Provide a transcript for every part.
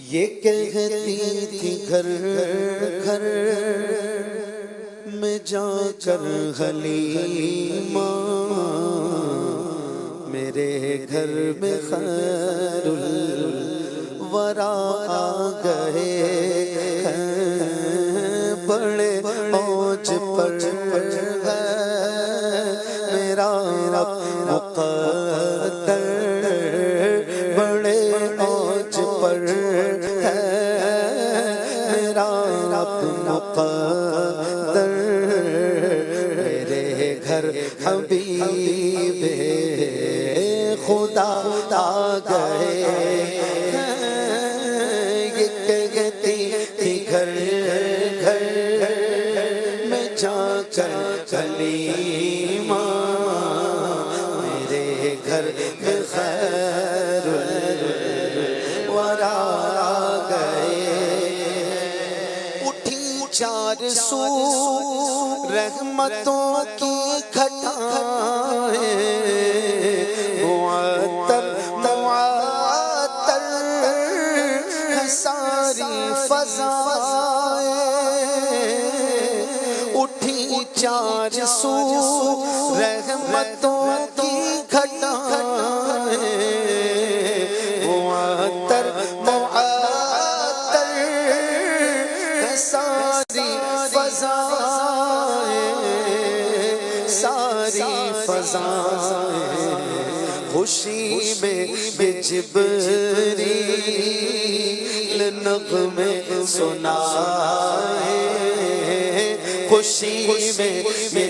یہ کہتی تھی گھر گھر میں جا کر حلیمہ، میرے گھر میں خیر الورا آ گئے ہیں، بڑے اوج پر ہے میرا رب مقدر، بڑے اوج پر ہے میرا رب مقدر، میرے گھر حبیب خدا آ گئے ہیں، یہ کہتی تھی گھر گھر میں جا کر حلیمہ، میرے گھر میں خیر الورا آ گئے، اٹھی چار سو رحمتوں کی گھٹائیں، معطر معطر ساری فضائیں، اٹھی چار سو رحمتوں کی گھٹائیں، معطر معطر ساری فضائیں، ساری فضائیں، خوشی میں جبریل نغمے سنائے، خوشی میں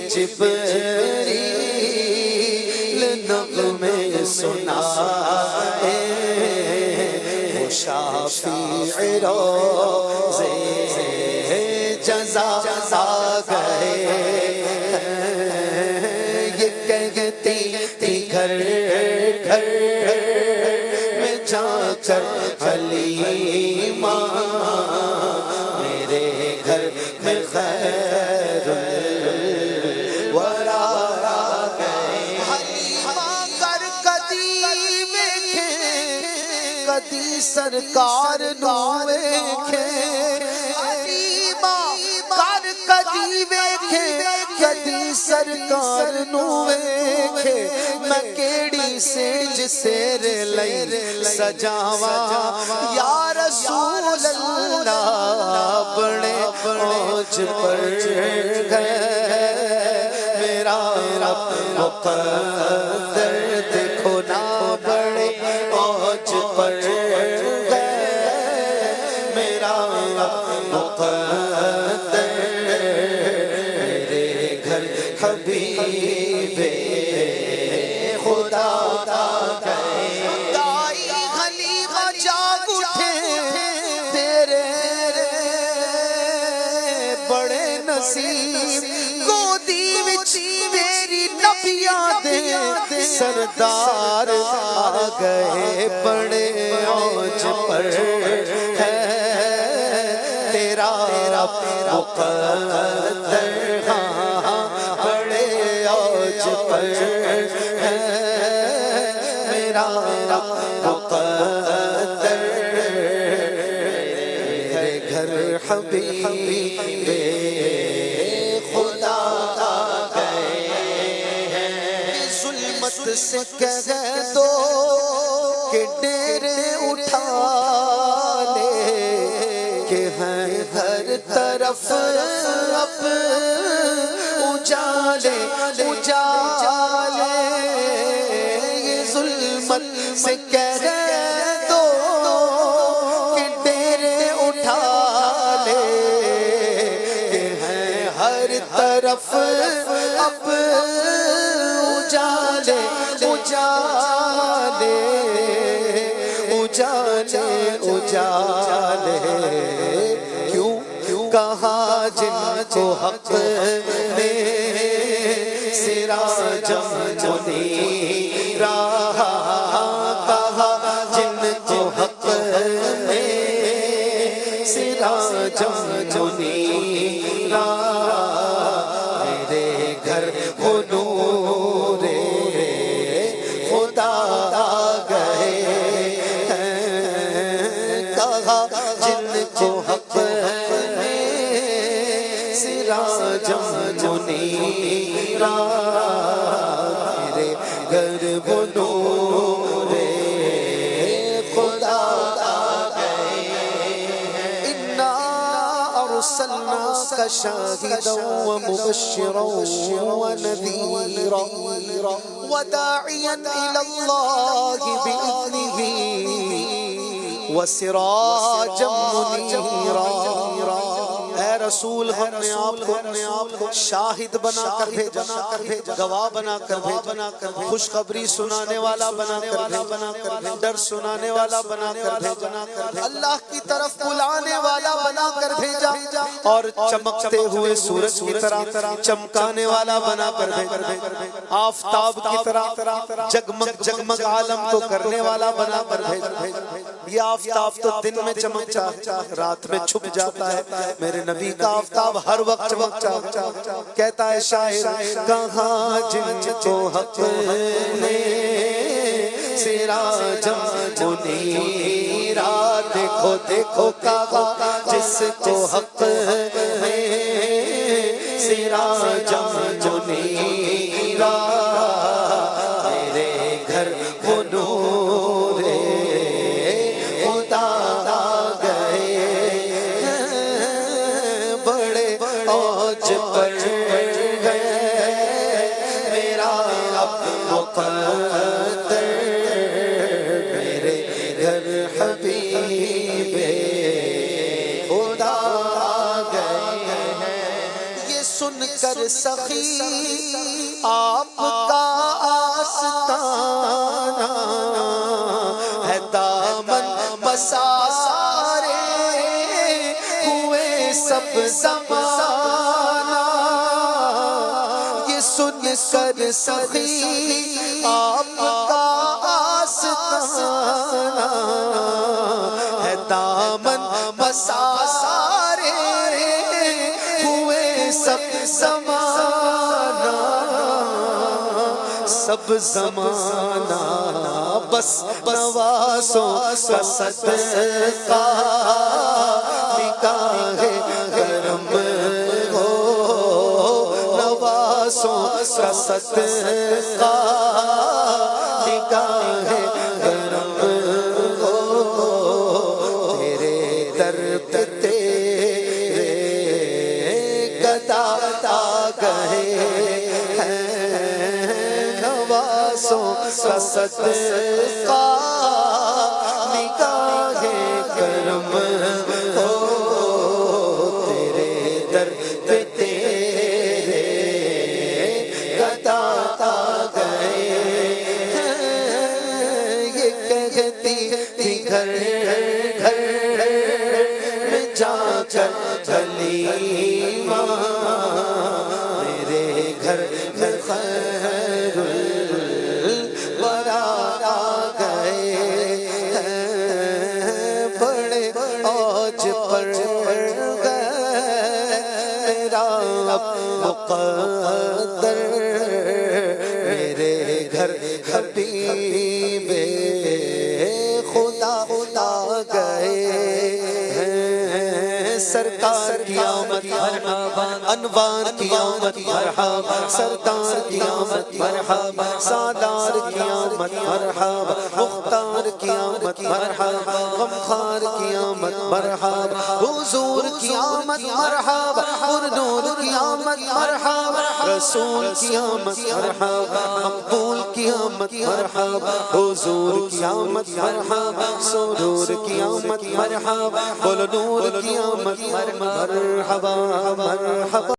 جبریل نغمے سنائے، وہ شافع روزے جزا آ گئے ہیں، یہ کہتی تھی گھر گھر میں جا کر حلیمہ، میرے گھر میں خیر الورا آ گئے، حلیمہ کر کدی ویکھے کدی سرکار نو ویکھے، حلیمہ کر کدی ویکھے کدی سرکار نو ویکھے، میں کیڑی سیج تیرے لئی سجاواں یا رسول اللہ، بڑے اوج پر ہے میرا رب مقدر، دیکھو نا بڑے اوج پر ہے میرا رب مقدر، میرے گھر حبیب خدا آ گئے، دائی حلیمہ جاگ اٹھے تیرے بڑے نصیب، گودی وچ تیری نبیاں دے سردار آ گئے، بڑے اوج پر ہے تیرا رب مقدر، ہاں بڑے اوج پر ہے میرا رب مقدر، میرے گھر حبیب خدا آ گئے ہیں، ظلمت سے کہہ دو کہ ڈیرے اٹھا لے، کہ ہیں ہر طرف اب اجالے اجالے، یہ ظلمت سے کہہ دو کہ ڈیرے اٹھا لے، کہ ہیں ہر طرف اب اجالے اجالے اجالے اجالے، کیوں کہا جن کو حق نے سراجم منیرا، کہا جن کو حق نے سراجم منیرا، میرے گھر وہ نور خدا آ گئے ہیں، کہا جن کو حق نے سراجم منیرا تیرے گھر وہ نور خدا انا ارسلناک شاہدا ومبشرا ونذیرا وداعیا الی اللہ بإذنہ وسراجا منیرا۔ اے رسول ہم نے آپ کو شاہد بنا کر بھیجا، گواہ بنا کر بھیجا، خوشخبری سنانے والا بنا کر بھیجا، ڈر سنانے والا بنا کر بھیجا، اللہ کی طرف بلانے والا بنا کر بھیجا، اور چمکتے ہوئے سورج کی طرح چمکانے والا بنا کر بھیجا، آفتاب کی طرح جگمگ جگمگ عالم کو کرنے والا بنا کر بھیجا۔ یہ آفتاب تو دن میں چمکتا ہے، رات میں چھپ جاتا ہے، میرے نبی کا آفتاب ہر وقت چمکتا ہے۔ کہتا ہے شاعر کہاں جن کو حق نے سراجا منیرا، دیکھو دیکھو کہاں جس کو حق نے سراجا منیرا تیرے گھر وہ نور خدا گئے بڑے اوج پر گئے میرا اب مقدر میرے گھر حبیب خدا گئے۔ یہ سن کر سخی آپ کا آستانہ ہے دامن بسارے ہوئے سب زمانہ، یہ سن کر سخی آپ کا آستانہ ہے دامن بسارے ہوئے سب زمانہ، سب زمانہ بس نوازوں کا صدقہ نگاہ کرم ہو، نوازوں کا صدقہ نگاہ کرم ہو، تیرے در پہ تیرے گدا گئے نوازوں کا صدقہ نگاہ کرم ہو، تیرے در پہ تیرے گدا گئے۔ یہ کہتی تھی گھر گھر میں جا کر حلیمہ میرے گھر گھر خیر الورا گئے، بڑے اوج پر گئے میرا اب مقدر میرے گھر حبیب خدا گئے۔ سرکار کی آمد مرحبا، انوار کی آمد مرحبا، سردار کی آمد مرحبا، سالار کی آمد مرحبا، مختار کی آمد مرحبا، غمخوار کی آمد مرحبا، حضور کی آمد مرحبا، پرنور کی آمد مرحبا، رسول کی آمد مرحبا، مقبول کی آمد مرحبا، حضور کی آمد مرحبا، سرور کی آمد مرحبا، بول نور کی آمد مرحبا مرحبا۔